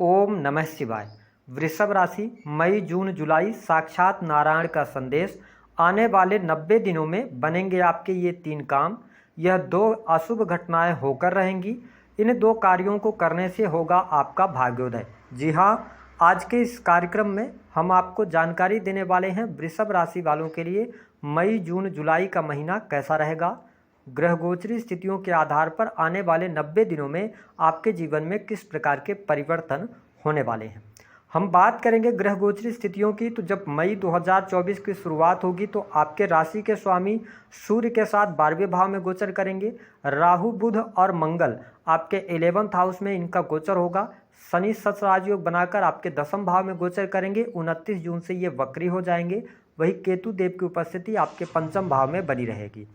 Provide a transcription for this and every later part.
ओम नमः शिवाय। वृषभ राशि मई जून जुलाई साक्षात नारायण का संदेश। आने वाले 90 दिनों में बनेंगे आपके ये 3 काम। यह 2 अशुभ घटनाएं होकर रहेंगी। इन 2 कार्यों को करने से होगा आपका भाग्योदय। जी हाँ, आज के इस कार्यक्रम में हम आपको जानकारी देने वाले हैं वृषभ राशि वालों के लिए मई जून जुलाई का महीना कैसा रहेगा। ग्रह गोचरी स्थितियों के आधार पर आने वाले 90 दिनों में आपके जीवन में किस प्रकार के परिवर्तन होने वाले हैं। हम बात करेंगे ग्रह गोचरी स्थितियों की। तो जब मई 2024 की शुरुआत होगी तो आपके राशि के स्वामी सूर्य के साथ 12वें भाव में गोचर करेंगे। राहु बुध और मंगल आपके 11th हाउस में इनका गोचर होगा। शनि सत राजयोग बनाकर आपके 10वें भाव में गोचर करेंगे। 29 जून से ये वक्री हो जाएंगे। वही केतु देव की उपस्थिति आपके 5वें भाव में बनी रहेगी।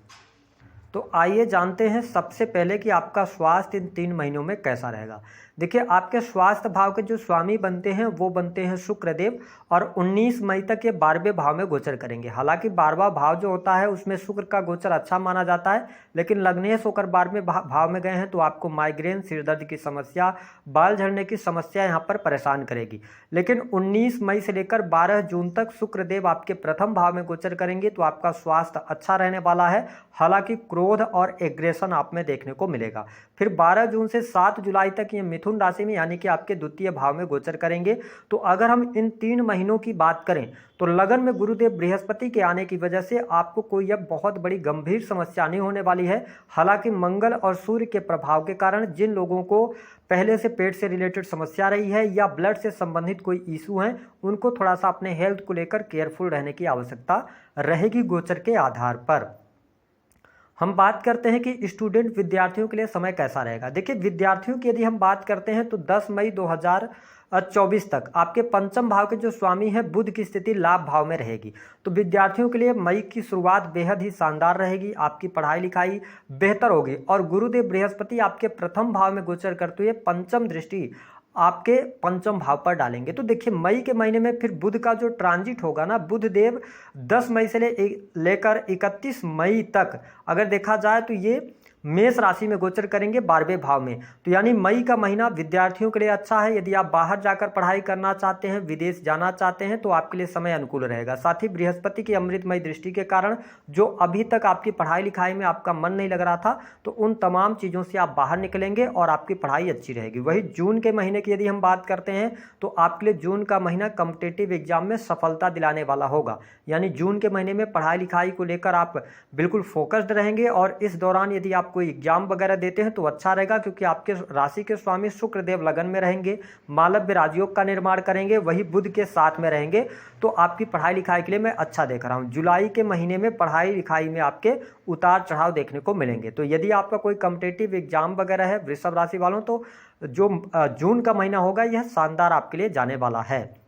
तो आइए जानते हैं सबसे पहले कि आपका स्वास्थ्य इन 3 महीनों में कैसा रहेगा। देखिए, आपके स्वास्थ्य भाव के जो स्वामी बनते हैं वो बनते हैं शुक्रदेव और 19 मई तक ये 12वें भाव में गोचर करेंगे। हालांकि 12वां भाव जो होता है उसमें शुक्र का गोचर अच्छा माना जाता है, लेकिन लग्नेश होकर 12वें भाव में गए हैं तो आपको माइग्रेन, सिरदर्द की समस्या, बाल झड़ने की समस्या यहाँ पर परेशान करेगी। लेकिन 19 मई से लेकर 12 जून तक शुक्रदेव आपके प्रथम भाव में गोचर करेंगे तो आपका स्वास्थ्य अच्छा रहने वाला है। हालांकि क्रोध और एग्रेशन आप में देखने को मिलेगा। फिर 12 जून से 7 जुलाई तक ये मिथुन राशि में यानी कि आपके द्वितीय भाव में गोचर करेंगे। तो अगर हम इन 3 महीनों की बात करें तो लगन में गुरुदेव बृहस्पति के आने की वजह से आपको कोई अब बहुत बड़ी गंभीर समस्या नहीं होने वाली है। हालांकि मंगल और सूर्य के प्रभाव के कारण जिन लोगों को पहले से पेट से रिलेटेड समस्या रही है या ब्लड से संबंधित कोई इशू है, उनको थोड़ा सा अपने हेल्थ को लेकर केयरफुल रहने की आवश्यकता रहेगी गोचर के आधार पर। हम बात करते हैं कि स्टूडेंट विद्यार्थियों के लिए समय कैसा रहेगा। देखिए, विद्यार्थियों की यदि हम बात करते हैं तो 10 मई 2024 तक आपके 5वें भाव के जो स्वामी हैं बुध की स्थिति लाभ भाव में रहेगी। तो विद्यार्थियों के लिए मई की शुरुआत बेहद ही शानदार रहेगी। आपकी पढ़ाई लिखाई बेहतर होगी और गुरुदेव बृहस्पति आपके प्रथम भाव में गोचर करते हुए 5वीं दृष्टि आपके 5वें भाव पर डालेंगे। तो देखिए, मई के महीने में फिर बुध का जो ट्रांजिट होगा ना, बुध देव 10 मई से लेकर 31 मई तक अगर देखा जाए तो ये मेष राशि में गोचर करेंगे 12वें भाव में। तो यानी मई का महीना विद्यार्थियों के लिए अच्छा है। यदि आप बाहर जाकर पढ़ाई करना चाहते हैं, विदेश जाना चाहते हैं तो आपके लिए समय अनुकूल रहेगा। साथ ही बृहस्पति की अमृतमय दृष्टि के कारण जो अभी तक आपकी पढ़ाई लिखाई में आपका मन नहीं लग रहा था तो उन तमाम चीज़ों से आप बाहर निकलेंगे और आपकी पढ़ाई अच्छी रहेगी। वही जून के महीने की यदि हम बात करते हैं तो आपके लिए जून का महीना कॉम्पिटिटिव एग्जाम में सफलता दिलाने वाला होगा। यानी जून के महीने में पढ़ाई लिखाई को लेकर आप बिल्कुल फोकस्ड रहेंगे और इस दौरान यदि आप कोई एग्जाम वगैरह देते हैं तो अच्छा रहेगा, क्योंकि आपके राशि के स्वामी शुक्रदेव लगन में रहेंगे, मालव्य राजयोग का निर्माण करेंगे, वही बुध के साथ में रहेंगे। तो आपकी पढ़ाई लिखाई के लिए मैं अच्छा देख रहा हूं। जुलाई के महीने में पढ़ाई लिखाई में आपके उतार चढ़ाव देखने को मिलेंगे। तो यदि आपका कोई कॉम्पिटिटिव एग्जाम वगैरह है वृषभ राशि वालों, तो जो जून का महीना होगा यह शानदार आपके लिए जाने वाला है।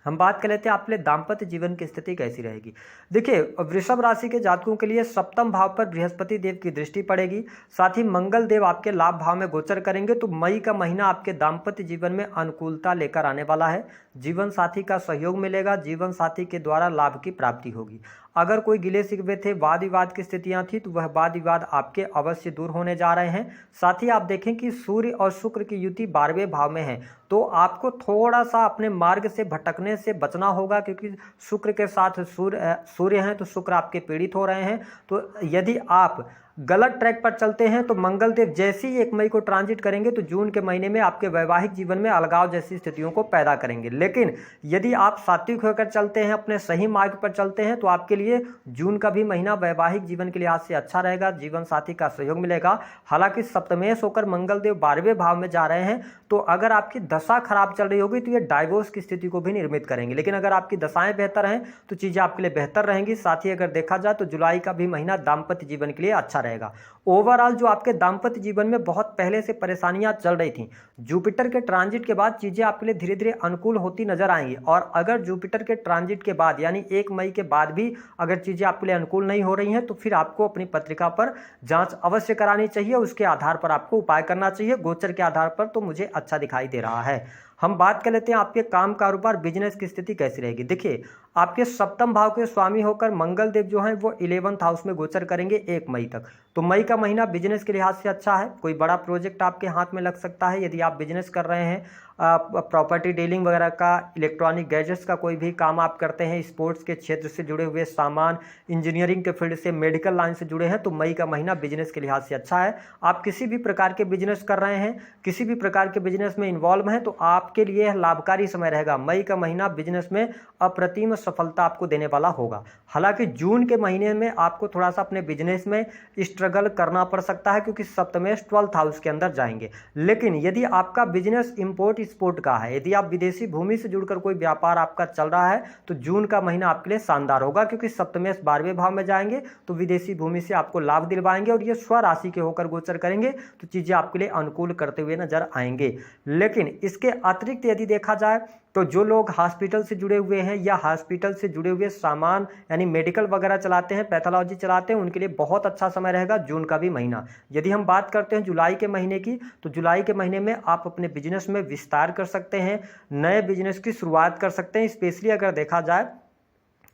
हम बात कर लेते हैं आपके लिए दाम्पत्य जीवन की स्थिति कैसी रहेगी। देखिए, वृषभ राशि के जातकों के लिए 7वें भाव पर बृहस्पति देव की दृष्टि पड़ेगी। साथ ही मंगल देव आपके लाभ भाव में गोचर करेंगे। तो मई का महीना आपके दाम्पत्य जीवन में अनुकूलता लेकर आने वाला है। जीवन साथी का सहयोग मिलेगा, जीवन साथी के द्वारा लाभ की प्राप्ति होगी। अगर कोई गिले शिकवे थे, वाद विवाद की स्थितियां थी, तो वह वाद विवाद आपके अवश्य दूर होने जा रहे हैं। साथ ही आप देखें कि सूर्य और शुक्र की युति 12वें भाव में है, तो आपको थोड़ा सा अपने मार्ग से भटकने से बचना होगा, क्योंकि शुक्र के साथ सूर्य हैं तो शुक्र आपके पीड़ित हो रहे हैं। तो यदि आप गलत ट्रैक पर चलते हैं तो मंगल देव जैसे ही 1 मई को ट्रांजिट करेंगे तो जून के महीने में आपके वैवाहिक जीवन में अलगाव जैसी स्थितियों को पैदा करेंगे। लेकिन यदि आप सात्विक होकर चलते हैं, अपने सही मार्ग पर चलते हैं, तो आपके लिए जून का भी महीना वैवाहिक जीवन के लिहाज से अच्छा रहेगा, जीवन साथी का सहयोग मिलेगा। हालांकि सप्तमेश होकर मंगल देव 12वें भाव में जा रहे हैं, तो अगर आपकी दशा खराब चल रही होगी तो ये डाइवोर्स की स्थिति को भी निर्मित करेंगे। लेकिन अगर आपकी दशाएं बेहतर हैं तो चीजें आपके लिए बेहतर रहेंगी। साथ ही अगर देखा जाए तो जुलाई का भी महीना दाम्पत्य जीवन के लिए अच्छा रहेगा। ओवरऑल जो आपके दाम्पत्य जीवन में बहुत पहले से परेशानियां चल रही थी, जुपिटर के ट्रांजिट के बाद चीजें आपके लिए धीरे धीरे अनुकूल होती नजर आएंगी। और अगर जुपिटर के ट्रांजिट के बाद यानी 1 मई के बाद भी अगर चीजें आपके लिए अनुकूल नहीं हो रही हैं तो फिर आपको अपनी पत्रिका पर जांच अवश्य करानी चाहिए। उसके आधार पर आपको उपाय करना चाहिए। गोचर के आधार पर तो मुझे अच्छा दिखाई दे रहा है। हम बात कर लेते हैं आपके काम कारोबार बिजनेस की स्थिति कैसी रहेगी। देखिए, आपके सप्तम भाव के स्वामी होकर मंगल देव जो हैं वो 11th हाउस में गोचर करेंगे 1 मई तक। तो मई का महीना बिजनेस के लिहाज से अच्छा है। कोई बड़ा प्रोजेक्ट आपके हाथ में लग सकता है यदि आप बिजनेस कर रहे हैं, प्रॉपर्टी डीलिंग वगैरह का, इलेक्ट्रॉनिक गैजेट्स का कोई भी काम आप करते हैं, स्पोर्ट्स के क्षेत्र से जुड़े हुए सामान, इंजीनियरिंग के फील्ड से, मेडिकल लाइन से जुड़े हैं, तो मई का महीना बिजनेस के लिहाज से अच्छा है। आप किसी भी प्रकार के बिजनेस कर रहे हैं, किसी भी प्रकार के बिजनेस में इन्वॉल्व हैं, तो आपके लिए लाभकारी समय रहेगा। मई का महीना बिजनेस में अप्रतिम सफलता आपको देने वाला होगा। हालांकि जून के महीने में आपको थोड़ा सा अपने बिजनेस में स्ट्रगल करना पड़ सकता है, क्योंकि सप्तमेश 12th हाउस के अंदर जाएंगे। लेकिन यदि आपका बिजनेस इंपोर्ट एक्सपोर्ट का है, यदि आप विदेशी भूमि से जुड़कर कोई व्यापार आपका चल रहा है, तो जून का महीना आपके लिए शानदार होगा, क्योंकि सप्तमेश 12वें भाव में जाएंगे तो विदेशी भूमि से आपको लाभ दिलवाएंगे और ये स्वराशि के होकर गोचर करेंगे, तो चीजें आपके लिए अनुकूल करते हुए नजर आएंगे। लेकिन इसके अतिरिक्त यदि देखा जाए तो जो लोग हॉस्पिटल से जुड़े हुए हैं या हॉस्पिटल से जुड़े हुए सामान यानी मेडिकल वगैरह चलाते हैं, पैथोलॉजी चलाते हैं, उनके लिए बहुत अच्छा समय रहेगा जून का भी महीना। यदि हम बात करते हैं जुलाई के महीने की, तो जुलाई के महीने में आप अपने बिजनेस में विस्तार कर सकते हैं, नए बिजनेस की शुरुआत कर सकते हैं। स्पेशली अगर देखा जाए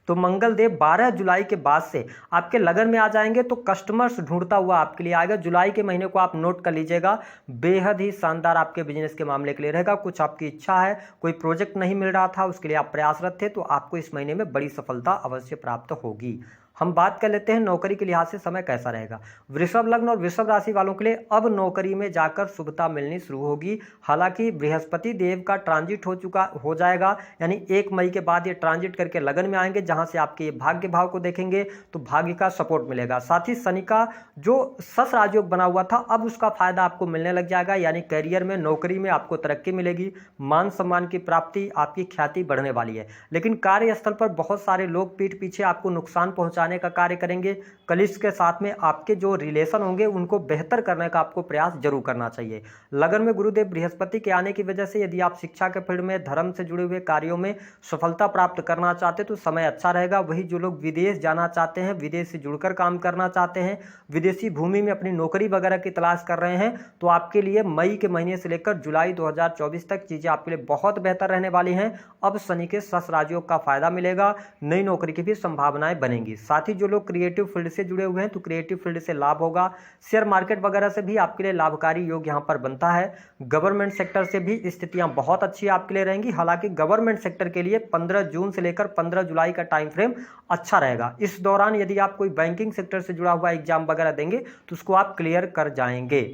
तो मंगल देव 12 जुलाई के बाद से आपके लगन में आ जाएंगे, तो कस्टमर्स ढूंढता हुआ आपके लिए आएगा। जुलाई के महीने को आप नोट कर लीजिएगा, बेहद ही शानदार आपके बिजनेस के मामले के लिए रहेगा। कुछ आपकी इच्छा है, कोई प्रोजेक्ट नहीं मिल रहा था, उसके लिए आप प्रयासरत थे, तो आपको इस महीने में बड़ी सफलता अवश्य प्राप्त होगी। हम बात कर लेते हैं नौकरी के लिहाज से समय कैसा रहेगा। वृषभ लग्न और वृषभ राशि वालों के लिए अब नौकरी में जाकर शुभता मिलनी शुरू होगी। हालांकि बृहस्पति देव का ट्रांजिट हो जाएगा, यानी 1 मई के बाद ये ट्रांजिट करके लगन में आएंगे, जहां से आपके ये भाग्य भाव को देखेंगे तो भाग्य का सपोर्ट मिलेगा। साथ ही शनि का जो सस राजयोग बना हुआ था, अब उसका फायदा आपको मिलने लग जाएगा, यानी करियर में, नौकरी में आपको तरक्की मिलेगी, मान सम्मान की प्राप्ति, आपकी ख्याति बढ़ने वाली है। लेकिन कार्यस्थल पर बहुत सारे लोग पीठ पीछे आपको नुकसान पहुंचाने का कार्य करेंगे। कलिश के साथ में आपके जो रिलेशन होंगे उनको बेहतर करने का आपको प्रयास जरूर करना चाहिए। लगन में गुरुदेव बृहस्पति के आने की वजह से यदि आप शिक्षा के फील्ड में, धर्म से जुड़े हुए कार्यों में सफलता प्राप्त करना चाहते तो समय अच्छा रहेगा। वही जो लोग विदेश जाना चाहते हैं, विदेश से जुड़कर काम करना चाहते हैं, विदेशी भूमि में अपनी नौकरी वगैरह की तलाश कर रहे हैं, तो आपके लिए मई के महीने से लेकर जुलाई 2024 तक चीजें आपके लिए बहुत बेहतर रहने वाली हैं। अब शनि के सस राजयोग का फायदा मिलेगा, नई नौकरी की भी संभावनाएं बनेंगी। साथ ही जो लोग क्रिएटिव फील्ड से जुड़े हुए हैं तो क्रिएटिव फील्ड से लाभ होगा। शेयर मार्केट वगैरह से भी आपके लिए लाभकारी योग यहां पर बनता है। गवर्नमेंट सेक्टर से भी स्थितियां बहुत अच्छी आपके लिए रहेंगी। हालांकि गवर्नमेंट सेक्टर के लिए 15 जून से लेकर 15 जुलाई का टाइम फ्रेम अच्छा रहेगा। इस दौरान यदि आप कोई बैंकिंग सेक्टर से जुड़ा हुआ एग्जाम वगैरह देंगे तो उसको आप क्लियर कर जाएंगे।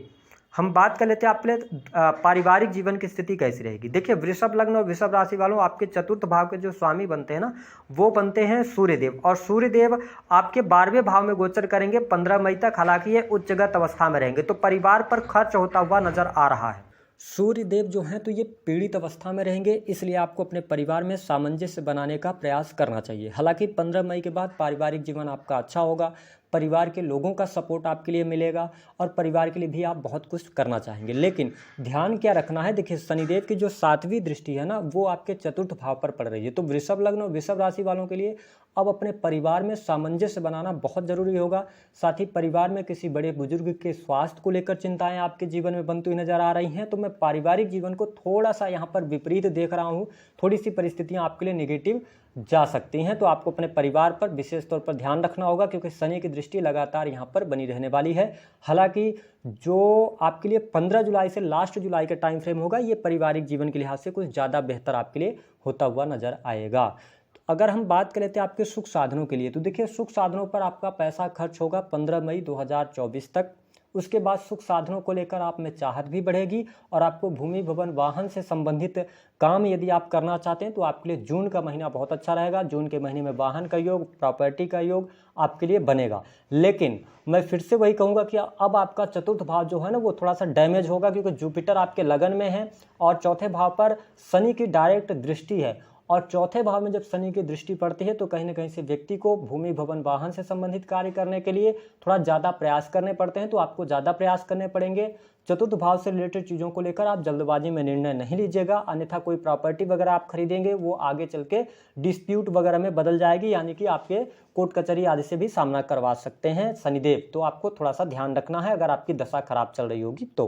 हम बात कर लेते हैं आपके पारिवारिक जीवन की स्थिति कैसी रहेगी। देखिए, वृषभ लग्न और वृषभ राशि वालों, आपके चतुर्थ भाव के जो स्वामी बनते हैं ना, वो बनते हैं सूर्यदेव, और सूर्यदेव आपके 12वें भाव में गोचर करेंगे 15 मई तक। हालांकि ये उच्चगत अवस्था में रहेंगे, तो परिवार पर खर्च होता हुआ नजर आ रहा है। सूर्यदेव जो हैं तो ये पीड़ित अवस्था में रहेंगे, इसलिए आपको अपने परिवार में सामंजस्य बनाने का प्रयास करना चाहिए। हालांकि 15 मई के बाद पारिवारिक जीवन आपका अच्छा होगा, परिवार के लोगों का सपोर्ट आपके लिए मिलेगा और परिवार के लिए भी आप बहुत कुछ करना चाहेंगे। लेकिन ध्यान क्या रखना है, देखिए शनिदेव की जो 7वीं दृष्टि है ना, वो आपके चतुर्थ भाव पर पड़ रही है। तो वृषभ लग्न और वृषभ राशि वालों के लिए अब अपने परिवार में सामंजस्य बनाना बहुत जरूरी होगा। साथ ही परिवार में किसी बड़े बुजुर्ग के स्वास्थ्य को लेकर चिंताएं आपके जीवन में बनती हुई नजर आ रही हैं। तो मैं पारिवारिक जीवन को थोड़ा सा यहाँ पर विपरीत देख रहा हूँ, थोड़ी सी परिस्थितियाँ आपके लिए नेगेटिव जा सकती हैं। तो आपको अपने परिवार पर विशेष तौर पर ध्यान रखना होगा, क्योंकि शनि की दृष्टि लगातार यहाँ पर बनी रहने वाली है। हालांकि जो आपके लिए 15 जुलाई से लास्ट जुलाई का टाइम फ्रेम होगा, ये पारिवारिक जीवन के लिहाज से कुछ ज़्यादा बेहतर आपके लिए होता हुआ नजर आएगा। तो अगर हम बात कर लेते हैं आपके सुख साधनों के लिए, तो देखिए सुख साधनों पर आपका पैसा खर्च होगा 15 मई 2024 तक। उसके बाद सुख साधनों को लेकर आप में चाहत भी बढ़ेगी और आपको भूमि भवन वाहन से संबंधित काम यदि आप करना चाहते हैं तो आपके लिए जून का महीना बहुत अच्छा रहेगा। जून के महीने में वाहन का योग, प्रॉपर्टी का योग आपके लिए बनेगा। लेकिन मैं फिर से वही कहूँगा कि अब आपका चतुर्थ भाव जो है ना, वो थोड़ा सा डैमेज होगा, क्योंकि जुपिटर आपके लगन में है और चौथे भाव पर शनि की डायरेक्ट दृष्टि है। और चौथे भाव में जब शनि की दृष्टि पड़ती है तो कहीं ना कहीं से व्यक्ति को भूमि भवन वाहन से संबंधित कार्य करने के लिए थोड़ा ज़्यादा प्रयास करने पड़ते हैं। तो आपको ज़्यादा प्रयास करने पड़ेंगे। चतुर्थ भाव से रिलेटेड चीज़ों को लेकर आप जल्दबाजी में निर्णय नहीं लीजिएगा, अन्यथा कोई प्रॉपर्टी वगैरह आप खरीदेंगे वो आगे चल के डिस्प्यूट वगैरह में बदल जाएगी, यानी कि आपके कोर्ट कचहरी आदि से भी सामना करवा सकते हैं शनिदेव। तो आपको थोड़ा सा ध्यान रखना है अगर आपकी दशा खराब चल रही होगी तो।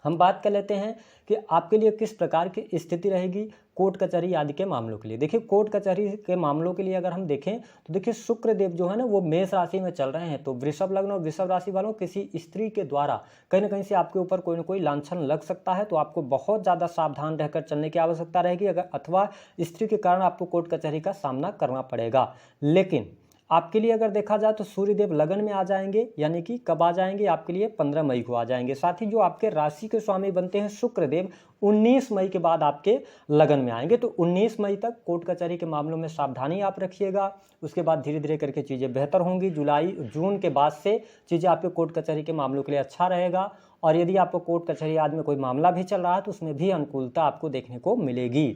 हम बात कर लेते हैं कि आपके लिए किस प्रकार की स्थिति रहेगी कोर्ट कचहरी आदि के मामलों के लिए। देखिए कोर्ट कचहरी के मामलों के लिए अगर हम देखें तो देखिए शुक्र देव जो है ना वो मेष राशि में चल रहे हैं, तो वृषभ लग्न और वृषभ राशि वालों किसी स्त्री के द्वारा कहीं ना कहीं से आपके ऊपर कोई ना कोई लांछन लग सकता है, तो आपको बहुत ज़्यादा सावधान रहकर चलने की आवश्यकता रहेगी, अगर अथवा स्त्री के कारण आपको कोर्ट कचहरी का सामना करना पड़ेगा। लेकिन आपके लिए अगर देखा जाए तो सूर्यदेव लगन में आ जाएंगे, यानी कि कब आ जाएंगे आपके लिए 15 मई को आ जाएंगे। साथ ही जो आपके राशि के स्वामी बनते हैं शुक्रदेव 19 मई के बाद आपके लगन में आएंगे, तो 19 मई तक कोर्ट कचहरी के मामलों में सावधानी आप रखिएगा। उसके बाद धीरे धीरे करके चीज़ें बेहतर होंगी। जून के बाद से चीज़ें आपके कोर्ट कचहरी के मामलों के लिए अच्छा रहेगा, और यदि आपको कोर्ट कचहरी आदि में कोई मामला भी चल रहा है तो उसमें भी अनुकूलता आपको देखने को मिलेगी।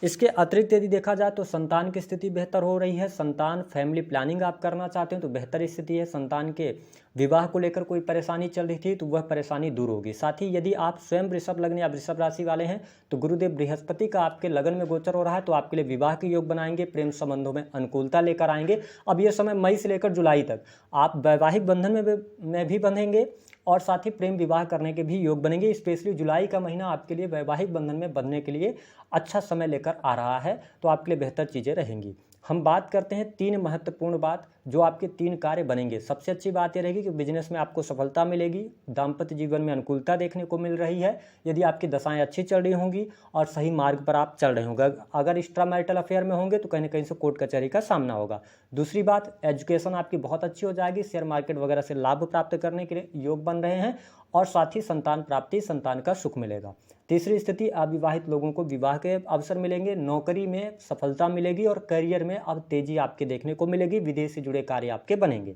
इसके अतिरिक्त यदि देखा जाए तो संतान की स्थिति बेहतर हो रही है। संतान फैमिली प्लानिंग आप करना चाहते हैं तो बेहतर स्थिति है। संतान के विवाह को लेकर कोई परेशानी चल रही थी तो वह परेशानी दूर होगी। साथ ही यदि आप स्वयं वृषभ लग्न या वृषभ राशि वाले हैं तो गुरुदेव बृहस्पति का आपके लगन में गोचर हो रहा है, तो आपके लिए विवाह के योग बनाएंगे, प्रेम संबंधों में अनुकूलता लेकर आएंगे। अब यह समय मई से लेकर जुलाई तक आप वैवाहिक बंधन में भी बंधेंगे और साथ ही प्रेम विवाह करने के भी योग बनेंगे। स्पेशली जुलाई का महीना आपके लिए वैवाहिक बंधन में बंधने के लिए अच्छा समय लेकर आ रहा है, तो आपके लिए बेहतर चीज़ें रहेंगी। हम बात करते हैं 3 महत्वपूर्ण बात जो आपके 3 कार्य बनेंगे। सबसे अच्छी बात यह रहेगी कि बिजनेस में आपको सफलता मिलेगी, दाम्पत्य जीवन में अनुकूलता देखने को मिल रही है यदि आपकी दशाएं अच्छी चल रही होंगी और सही मार्ग पर आप चल रहे होंगे। अगर एक्स्ट्रा मैरिटल अफेयर में होंगे तो कहीं ना कहीं से कोर्ट कचहरी का सामना होगा। दूसरी बात, एजुकेशन आपकी बहुत अच्छी हो जाएगी, शेयर मार्केट वगैरह से लाभ प्राप्त करने के लिए योग बन रहे हैं, और साथ ही संतान प्राप्ति, संतान का सुख मिलेगा। तीसरी स्थिति, अविवाहित लोगों को विवाह के अवसर मिलेंगे, नौकरी में सफलता मिलेगी और करियर में अब तेजी आपके देखने को मिलेगी, विदेश से जुड़े कार्य आपके बनेंगे।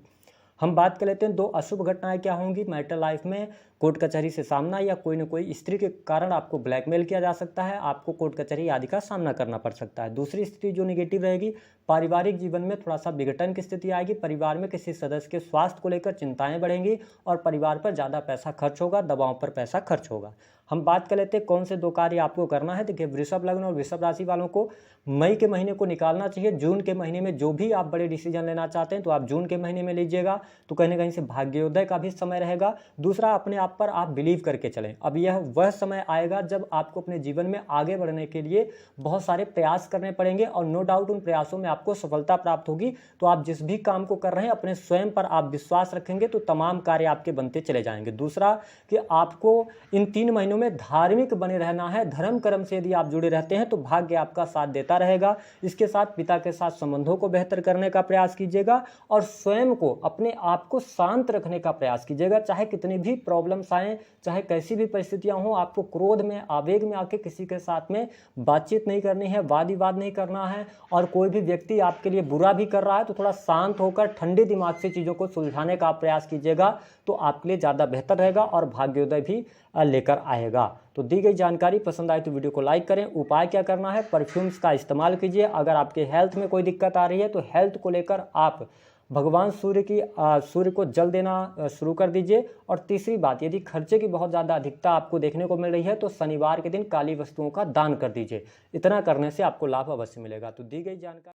हम बात कर लेते हैं 2 अशुभ घटनाएं क्या होंगी मैरिटल लाइफ में। कोर्ट कचहरी से सामना या कोई न कोई स्त्री के कारण आपको ब्लैकमेल किया जा सकता है, आपको कोर्ट कचहरी आदि का सामना करना पड़ सकता है। दूसरी स्थिति जो नेगेटिव रहेगी, पारिवारिक जीवन में थोड़ा सा विघटन की स्थिति आएगी, परिवार में किसी सदस्य के स्वास्थ्य को लेकर चिंताएं बढ़ेंगी और परिवार पर ज़्यादा पैसा खर्च होगा, दवाओं पर पैसा खर्च होगा। हम बात कर लेते हैं कौन से 2 कार्य आपको करना है। देखिए वृषभ लग्न और वृषभ राशि वालों को मई के महीने को निकालना चाहिए। जून के महीने में जो भी आप बड़े डिसीजन लेना चाहते हैं तो आप जून के महीने में लीजिएगा, तो कहीं ना कहीं से भाग्योदय का भी समय रहेगा। दूसरा, अपने आप पर आप बिलीव करके चलें। अब यह वह समय आएगा जब आपको अपने जीवन में आगे बढ़ने के लिए बहुत सारे प्रयास करने पड़ेंगे और नो डाउट उन प्रयासों में आपको सफलता प्राप्त होगी। तो आप जिस भी काम को कर रहे हैं अपने स्वयं पर आप विश्वास रखेंगे तो तमाम कार्य आपके बनते चले जाएंगे। दूसरा कि आपको इन 3 महीनों में धार्मिक बने रहना है। धर्म कर्म से यदि आप जुड़े रहते हैं तो भाग्य आपका साथ देता रहेगा। इसके साथ पिता के साथ संबंधों को बेहतर करने का प्रयास कीजिएगा और स्वयं को, अपने आप को शांत रखने का प्रयास कीजिएगा। चाहे कितनी भी प्रॉब्लम्स आए, चाहे कैसी भी परिस्थितियां हो, आपको क्रोध में, आवेग में आके किसी के साथ में बातचीत नहीं करनी है, वाद विवाद नहीं करना है। और कोई भी व्यक्ति आपके लिए बुरा भी कर रहा है तो थोड़ा शांत होकर ठंडे दिमाग से चीज़ों को सुलझाने का प्रयास कीजिएगा, तो आपके लिए ज़्यादा बेहतर रहेगा और भाग्योदय भी लेकर आएगा। तो दी गई जानकारी पसंद आए तो वीडियो को लाइक करें। उपाय क्या करना है, परफ्यूम्स का इस्तेमाल कीजिए। अगर आपके हेल्थ में कोई दिक्कत आ रही है तो हेल्थ को लेकर आप भगवान सूर्य को जल देना शुरू कर दीजिए। और तीसरी बात, यदि खर्चे की बहुत ज़्यादा अधिकता आपको देखने को मिल रही है तो शनिवार के दिन काली वस्तुओं का दान कर दीजिए। इतना करने से आपको लाभ अवश्य मिलेगा। तो दी गई जानकारी